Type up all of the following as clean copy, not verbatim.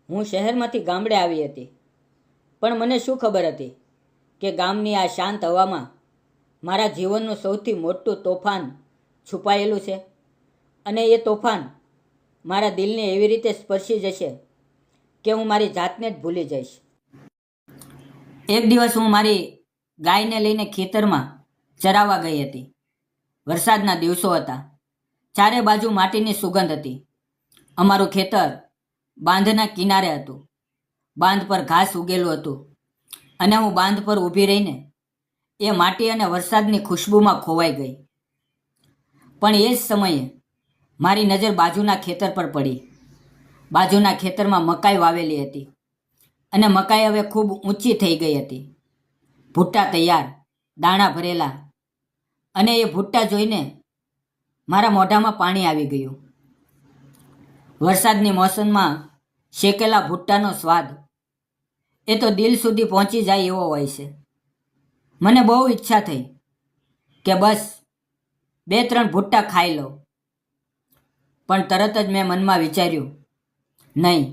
હું શહેરમાંથી ગામડે આવી હતી, પણ મને શું ખબર હતી કે ગામની આ શાંત હવામાં મારા જીવનનું સૌથી મોટું તોફાન છુપાયેલું છે. અને એ તોફાન મારા દિલને એવી રીતે સ્પર્શી જશે કે હું મારી જાતને જ ભૂલી જઈશ. એક દિવસ હું મારી ગાયને લઈને ખેતરમાં ચરાવવા ગઈ હતી. વરસાદના દિવસો હતા. ચારે બાજુ માટીની સુગંધ હતી. અમારું ખેતર બાંધના કિનારે હતું. બાંધ પર ઘાસ ઉગેલું હતું અને હું બાંધ પર ઊભી રહીને એ માટી અને વરસાદની ખુશ્બુમાં ખોવાઈ ગઈ. પણ એ જ સમયે મારી નજર બાજુના ખેતર પર પડી. બાજુના ખેતરમાં મકાઈ વાવેલી હતી અને મકાઈ હવે ખૂબ ઊંચી થઈ ગઈ હતી. ભૂટ્ટા તૈયાર, દાણા ભરેલા, અને એ ભૂટ્ટા જોઈને મારા મોઢામાં પાણી આવી ગયું. વરસાદની મોસમમાં શેકેલા ભૂટ્ટાનો સ્વાદ એ તો દિલ સુધી પહોંચી જાય એવો હોય છે. મને બહુ ઈચ્છા થઈ કે બસ 2-3 ભૂટ્ટા ખાઈ લઉં. પણ તરત જ મેં મનમાં વિચાર્યું, નહીં,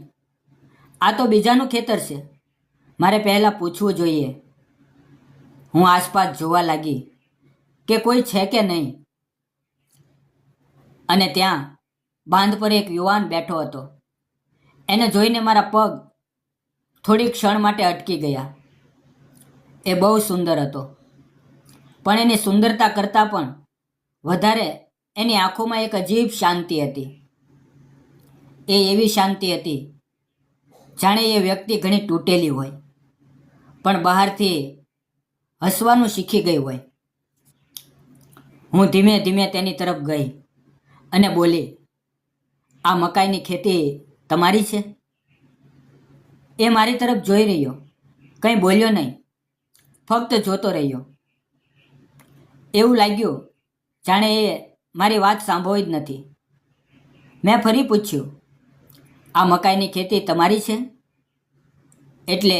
આ તો બીજાનું ખેતર છે, મારે પહેલાં પૂછવું જોઈએ. હું આસપાસ જોવા લાગી કે કોઈ છે કે નહીં. અને ત્યાં બાંધ પર એક યુવાન બેઠો હતો. એને જોઈને મારા પગ થોડી ક્ષણ માટે અટકી ગયા. એ બહુ સુંદર હતો, પણ એની સુંદરતા કરતાં પણ વધારે એની આંખોમાં એક અજીબ શાંતિ હતી. એ એવી શાંતિ હતી જાણે એ વ્યક્તિ ઘણી તૂટેલી હોય, પણ બહારથી હસવાનું શીખી ગઈ હોય. હું ધીમે ધીમે તેની તરફ ગઈ અને બોલી, આ મકાઈની ખેતી તમારી છે? એ મારી તરફ જોઈ રહ્યો, કંઈ બોલ્યો નહીં, ફક્ત જોતો રહ્યો. એવું લાગ્યું જાણે એ મારી વાત સાંભળી જ નથી. મેં ફરી પૂછ્યું, આ મકાઈની ખેતી તમારી છે? એટલે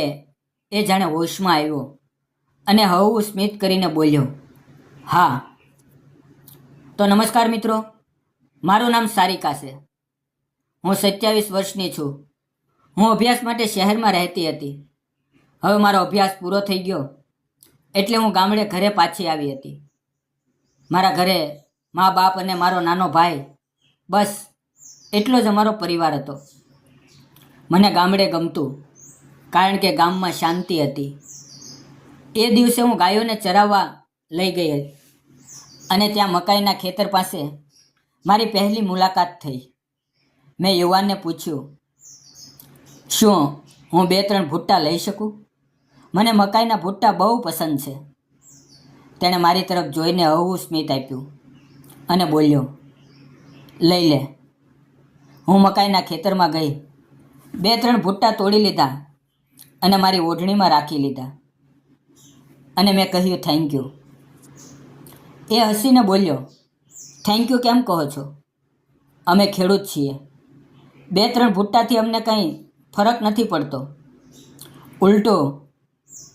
એ જાણે હોશમાં આવ્યો અને હળવું સ્મિત કરીને બોલ્યો, હા. તો નમસ્કાર મિત્રો, મારું નામ સારિકા છે. હું 27 વર્ષની છું. હું અભ્યાસ માટે શહેરમાં રહેતી હતી. હવે મારો અભ્યાસ પૂરો થઈ ગયો એટલે હું ગામડે ઘરે પાછી આવી હતી. મારા ઘરે મા બાપ અને મારો નાનો ભાઈ, બસ એટલો જ અમારો પરિવાર હતો. મને ગામડે ગમતું કારણ કે ગામમાં શાંતિ હતી. એ દિવસે હું ગાયોને ચરાવવા લઈ ગઈ હતી અને ત્યાં મકાઈના ખેતર પાસે મારી પહેલી મુલાકાત થઈ. મેં યુવાનને પૂછ્યું, શું હું 2-3 ભૂટ્ટા લઈ શકું? મને મકાઈના ભૂટ્ટા બહુ પસંદ છે. તેણે મારી તરફ જોઈને હળવું સ્મિત આપ્યું અને બોલ્યો, લઈ લે. હું મકાઈના ખેતરમાં ગઈ, 2-3 ભૂટ્ટા તોડી લીધા અને મારી ઓઢણીમાં રાખી લીધા અને મેં કહ્યું, થેન્ક યુ. એ હસીને બોલ્યો, થેન્ક યુ કેમ કહો છો? અમે ખેડૂત છીએ. 2-3 ભૂટ્ટાથી અમને કંઈ ફરક નથી પડતો. ઉલટું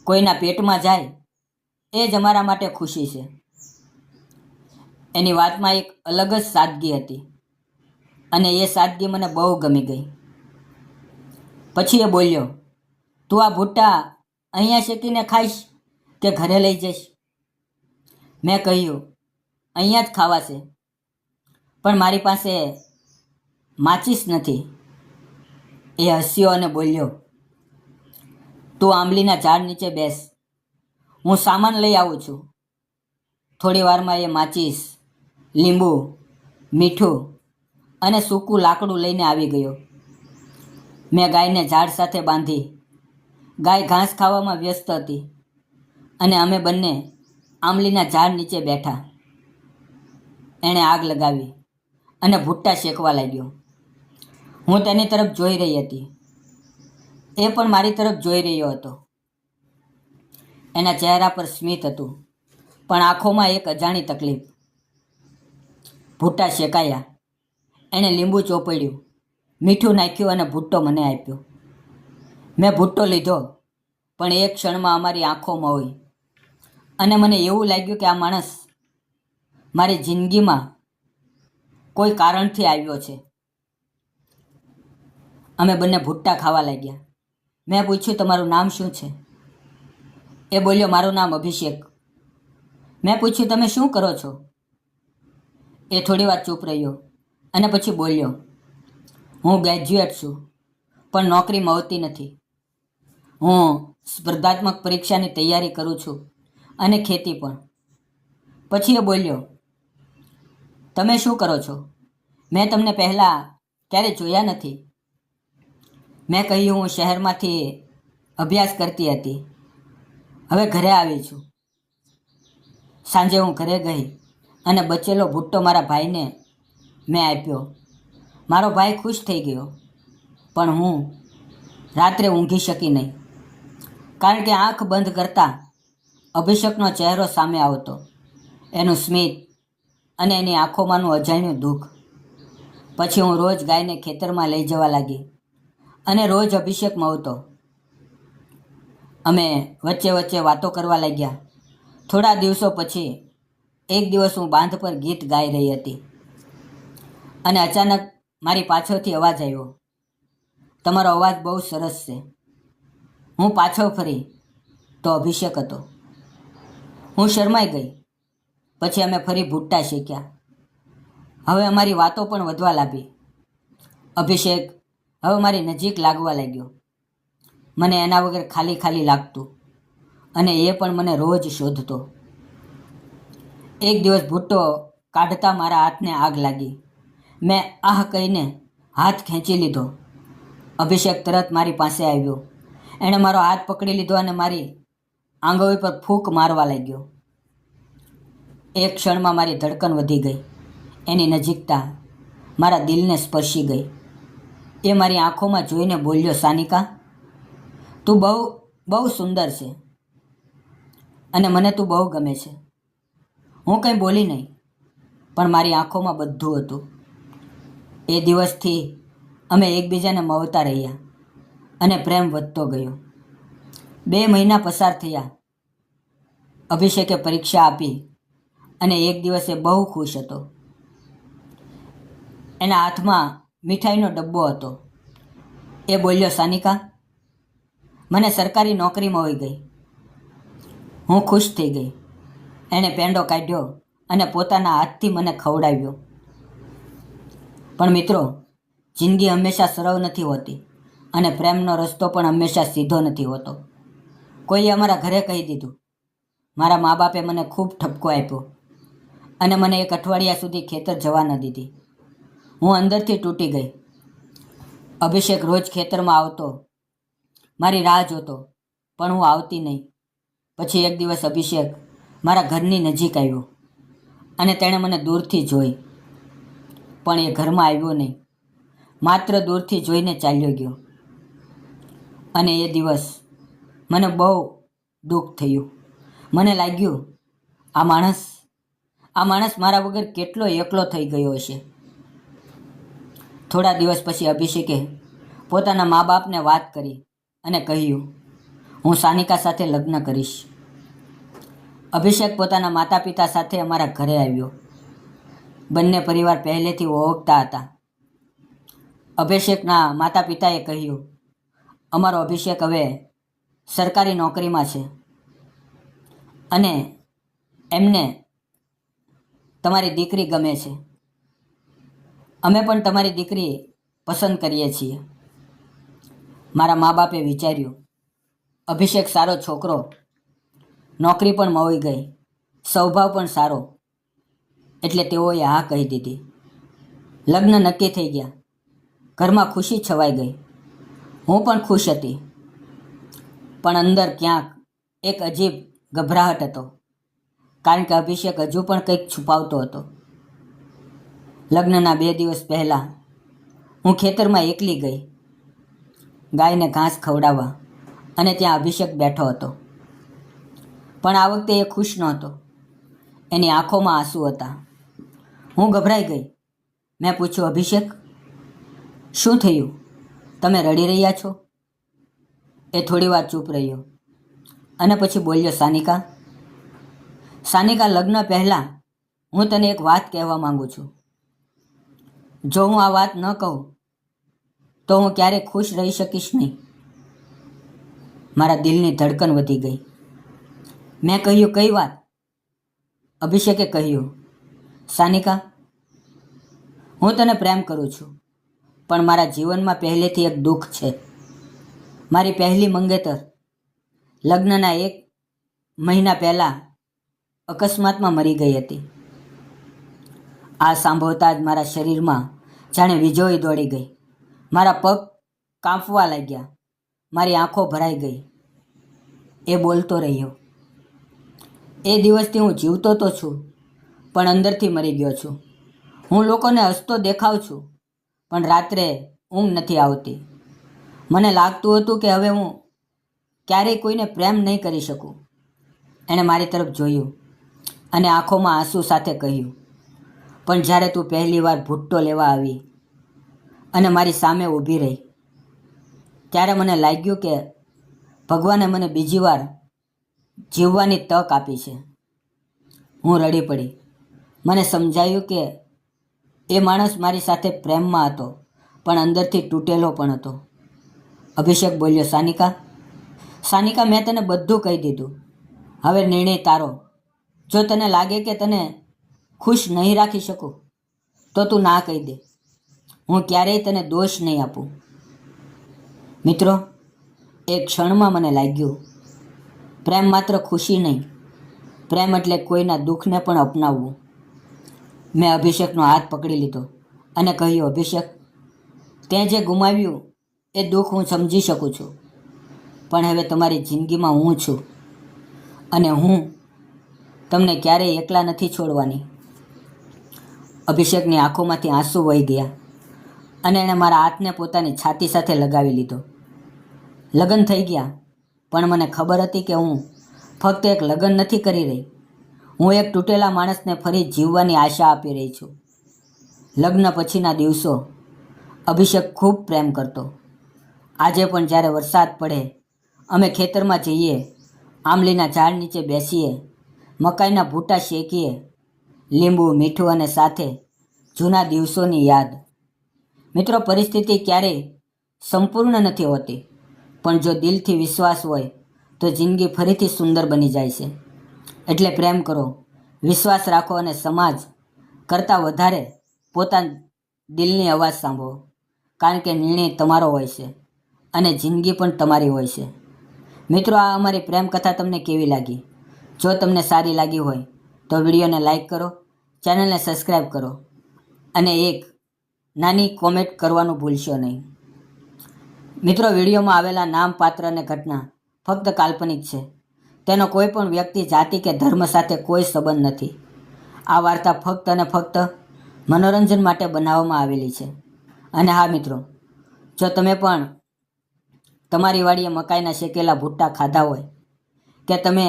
કોઈના પેટમાં જાય એ જ અમારા માટે ખુશી છે. એની વાતમાં એક અલગ જ સાદગી હતી અને એ સાદગી મને બહુ ગમી ગઈ. પછી એ બોલ્યો, તું આ ભૂટ્ટા અહીંયા શેકીને ખાઈશ કે ઘરે લઈ જઈશ? મેં કહ્યું, અહીંયા જ ખાવા છે, પણ મારી પાસે માચીસ નથી. એ હસ્યો અને બોલ્યો, તું આંબલીના ઝાડ નીચે બેસ, હું સામાન લઈ આવું છું. થોડી વારમાં એ માચીસ, લીંબુ, મીઠું અને સૂકું લાકડું લઈને આવી ગયો. મેં ગાયને ઝાડ સાથે બાંધી. ગાય ઘાસ ખાવામાં વ્યસ્ત હતી અને અમે બંને આંબલીના ઝાડ નીચે બેઠા. એણે આગ લગાવી અને ભૂટ્ટા શેકવા લાગ્યો. હું તેની તરફ જોઈ રહી હતી. એ પણ મારી તરફ જોઈ રહ્યો હતો. એના ચહેરા પર સ્મિત હતું, પણ આંખોમાં એક અજાણી તકલીફ. ભૂટ્ટા શેકાયા. એણે લીંબુ ચોપડ્યું, મીઠું નાખ્યું અને ભૂટ્ટો મને આપ્યો. મેં ભૂટ્ટો લીધો, પણ એક ક્ષણમાં અમારી આંખોમાં હોય અને મને એવું લાગ્યું કે આ માણસ મારી જિંદગીમાં કોઈ કારણથી આવ્યો છે. અમે બંને ભૂટ્ટા ખાવા લાગ્યા. મેં પૂછ્યું, તમારું નામ શું છે? એ બોલ્યો, મારું નામ અભિષેક. મેં પૂછ્યું, તમે શું કરો છો? એ થોડી વાર ચૂપ રહ્યો અને પછી બોલ્યો, હું ગ્રેજ્યુએટ છું, પણ નોકરી મળતી નથી. હું સ્પર્ધાત્મક પરીક્ષાની તૈયારી કરું છું અને ખેતી પણ. પછી એ બોલ્યો, તમે શું કરો છો? મેં તમને પહેલાં ક્યારે જોયા નથી. મેં કહ્યું, હું શહેરમાંથી અભ્યાસ કરતી હતી, હવે ઘરે આવી છું. સાંજે હું ઘરે ગઈ અને બચેલો ભૂટ્ટો મારા ભાઈને મેં આપ્યો. મારો ભાઈ ખુશ થઈ ગયો, પણ હું રાત્રે ઊંઘી શકી નહીં, કારણ કે આંખ બંધ કરતાં અભિષેકનો ચહેરો સામે આવતો, એનું સ્મિત અને એની આંખોમાંનું અજાણ્યું દુઃખ. પછી હું રોજ ગાયને ખેતરમાં લઈ જવા લાગી અને રોજ અભિષેક મળતો. અમે વચ્ચે વચ્ચે વાતો કરવા લાગ્યા. થોડા દિવસો પછી એક દિવસ હું બાંધ પર ગીત ગાઈ રહી હતી અને અચાનક મારી પાછળથી અવાજ આવ્યો, તમારો અવાજ બહુ સરસ છે. હું પાછળ ફરી તો અભિષેક હતો. હું શરમાઈ ગઈ. પછી અમે ફરી ભૂટ્ટા શીખ્યા. હવે અમારી વાતો પણ વધવા લાગી. અભિષેક હવે મારી નજીક લાગવા લાગ્યો. મને એના વગર ખાલી ખાલી લાગતું અને એ પણ મને રોજ શોધતો. એક દિવસ ભૂટ્ટો કાઢતા મારા હાથને આગ લાગી. મેં આહ કહીને હાથ ખેંચી લીધો. અભિષેક તરત મારી પાસે આવ્યો. એણે મારો હાથ પકડી લીધો અને મારી આંગળી પર ફૂંક મારવા લાગ્યો. એક ક્ષણમાં મારી ધડકન વધી ગઈ. એની નજીકતા મારા દિલને સ્પર્શી ગઈ. એ મારી આંખોમાં જોઈને બોલ્યો, સાનિકા, તું બહુ સુંદર છે અને મને તું બહુ ગમે છે. હું કંઈ બોલી નહીં, પણ મારી આંખોમાં બધું હતું. એ દિવસથી અમે એકબીજાને મળતા રહ્યા અને પ્રેમ વધતો ગયો. 2 મહિના પસાર થયા. અભિષેકે પરીક્ષા આપી અને એક દિવસે બહુ ખુશ હતો. એના હાથમાં મીઠાઈનો ડબ્બો હતો. એ બોલ્યો, સાનિકા, મને સરકારી નોકરી મળી ગઈ. હું ખુશ થઈ ગઈ. એણે પેંડો કાઢ્યો અને પોતાના હાથથી મને ખવડાવ્યો. પણ મિત્રો, જિંદગી હંમેશા સરળ નથી હોતી અને પ્રેમનો રસ્તો પણ હંમેશા સીધો નથી હોતો. કોઈએ અમારા ઘરે કહી દીધું. મારા મા બાપે મને ખૂબ ઠપકો આપ્યો અને મને 1 અઠવાડિયા સુધી ખેતર જવા ન દીધી. હું અંદરથી તૂટી ગઈ. અભિષેક રોજ ખેતરમાં આવતો, મારી રાહ જોતો, પણ હું આવતી નહીં. પછી એક દિવસ અભિષેક મારા ઘરની નજીક આવ્યો અને તેણે મને દૂરથી જોઈ, પણ એ ઘરમાં આવ્યો નહીં. માત્ર દૂરથી જોઈને ચાલ્યો ગયો. અને એ દિવસ મને બહુ દુઃખ થયું. મને લાગ્યું, આ માણસ મારા વગર કેટલો એકલો થઈ ગયો હશે. થોડા દિવસ પછી અભિષેકે પોતાના મા બાપને વાત કરી અને કહ્યું, હું સાનિકા સાથે લગ્ન કરીશ. અભિષેક પોતાના માતા પિતા સાથે અમારા ઘરે આવ્યો. બંને પરિવાર પહેલેથી ઓળખતા હતા. અભિષેકના માતા પિતાએ કહ્યું, અમારો અભિષેક હવે સરકારી નોકરીમાં છે અને એમને તમારી દીકરી ગમે છે. અમે પણ તમારી દીકરી પસંદ કરીએ છીએ. મારા મા બાપે વિચાર્યું, અભિષેક સારો છોકરો, નોકરી પણ મળી ગઈ, સ્વભાવ પણ સારો, એટલે તેઓએ હા કહી દીધી. લગ્ન નક્કી થઈ ગયા. ઘરમાં ખુશી છવાઈ ગઈ. હું પણ ખુશ હતી, પણ અંદર ક્યાંક એક અજીબ ગભરાહટ હતો, કારણ કે અભિષેક હજુ પણ કંઈક છુપાવતો હતો. લગ્નના 2 દિવસ પહેલાં હું ખેતરમાં એકલી ગઈ ગાયને ઘાસ ખવડાવવા, અને ત્યાં અભિષેક બેઠો હતો. પણ આ વખતે એ ખુશ નહોતો. એની આંખોમાં આંસુ હતા. હું ગભરાઈ ગઈ. મેં પૂછ્યું, અભિષેક, શું થયું? તમે રડી રહ્યા છો? એ થોડીવાર ચૂપ રહ્યો અને પછી બોલ્યો, સાનિકા, લગ્ન પહેલાં હું તને એક વાત કહેવા માંગુ છું. જો હું આ વાત ન કહું તો હું ક્યારેય ખુશ રહી શકીશ નહીં. મારા દિલની ધડકન વધી ગઈ. મેં કહ્યું, કઈ વાત? અભિષેકે કહ્યું, સાનિકા, હું તને પ્રેમ કરું છું, પણ મારા જીવનમાં પહેલેથી એક દુઃખ છે. મારી પહેલી મંગેતર લગ્નના 1 મહિના પહેલાં અકસ્માતમાં મરી ગઈ હતી. આ સાંભળતા જ મારા શરીરમાં જાણે વીજળી દોડી ગઈ. મારા પગ કાંપવા લાગ્યા. મારી આંખો ભરાઈ ગઈ. એ બોલતો રહ્યો, એ દિવસથી હું જીવતો તો છું, પણ અંદરથી મરી ગયો છું. હું લોકોને હસતો દેખાવ છું, પણ રાત્રે ઊંઘ નથી આવતી. મને લાગતું હતું કે હવે હું ક્યારેય કોઈને પ્રેમ નહીં કરી શકું. એણે મારી તરફ જોયું અને આંખોમાં આંસુ સાથે કહ્યું, પણ જ્યારે તું પહેલી વાર ભૂટ્ટો લેવા આવી અને મારી સામે ઊભી રહી, ત્યારે મને લાગ્યું કે ભગવાને મને બીજી વાર જીવવાની તક આપી છે. હું રડી પડી. મને સમજાયું કે એ માણસ મારી સાથે પ્રેમમાં હતો, પણ અંદરથી તૂટેલો પણ હતો. અભિષેક બોલ્યો, સાનિકા, મેં તને બધું કહી દીધું. હવે નિર્ણય તારો. જો તને લાગે કે તને ખુશ નહીં રાખી શકું, તો તું ના કહી દે. હું ક્યારેય તને દોષ નહીં આપું. મિત્રો, એ ક્ષણમાં મને લાગ્યું, પ્રેમ માત્ર ખુશી નહીં, પ્રેમ એટલે કોઈના દુઃખને પણ અપનાવવું. મેં અભિષેકનો હાથ પકડી લીધો અને કહ્યું, અભિષેક, તે જે ગુમાવ્યું એ દુઃખ હું સમજી શકું છું, પણ હવે તમારી જિંદગીમાં હું છું અને હું તમને ક્યારેય એકલા નથી છોડવાની. અભિષેકની આંખોમાંથી આંસુ વહી ગયા અને એણે મારા હાથને પોતાની છાતી સાથે લગાવી લીધો. લગ્ન થઈ ગયા, પણ મને ખબર હતી કે હું ફક્ત એક લગ્ન નથી કરી રહી. હું એક તૂટેલા માણસને ફરી જીવવાની આશા આપી રહી છું. લગ્ન પછીના દિવસો અભિષેક ખૂબ પ્રેમ કરતો. આજે પણ જ્યારે વરસાદ પડે, અમે ખેતરમાં જઈએ, આંબલીના ઝાડ નીચે બેસીએ, મકાઈના ભૂટા શેકીએ, લીંબુ, મીઠું અને સાથે જૂના દિવસોની યાદ. મિત્રો, પરિસ્થિતિ ક્યારેય સંપૂર્ણ નથી હોતી, પણ જો દિલથી વિશ્વાસ હોય તો જિંદગી ફરીથી સુંદર બની જાય છે. એટલે પ્રેમ કરો, વિશ્વાસ રાખો અને સમાજ કરતાં વધારે પોતાના દિલની અવાજ સાંભળો, કારણ કે નિર્ણય તમારો હોય છે અને જિંદગી પણ તમારી હોય છે. મિત્રો, આ અમારી પ્રેમ કથા તમને કેવી લાગી? જો તમને સારી લાગી હોય તો વિડીયોને લાઈક કરો, ચેનલને સબસ્ક્રાઈબ કરો અને એક નાની કોમેન્ટ કરવાનું ભૂલશો નહીં. મિત્રો, વિડીયોમાં આવેલા નામ, પાત્ર અને ઘટના ફક્ત કાલ્પનિક છે. તેનો કોઈ પણ વ્યક્તિ, જાતિ કે ધર્મ સાથે કોઈ સંબંધ નથી. આ વાર્તા ફક્ત અને ફક્ત મનોરંજન માટે બનાવવામાં આવેલી છે. અને હા મિત્રો, જો તમે પણ તમારી વાડીએ મકાઈના શેકેલા ભૂટ્ટા ખાધા હોય કે તમે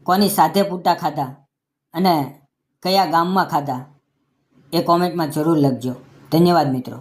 કોની સાથે ભૂટ્ટા ખાધા અને કયા ગામમાં ખાધા, એ કોમેન્ટમાં જરૂર લખજો. ધન્યવાદ મિત્રો.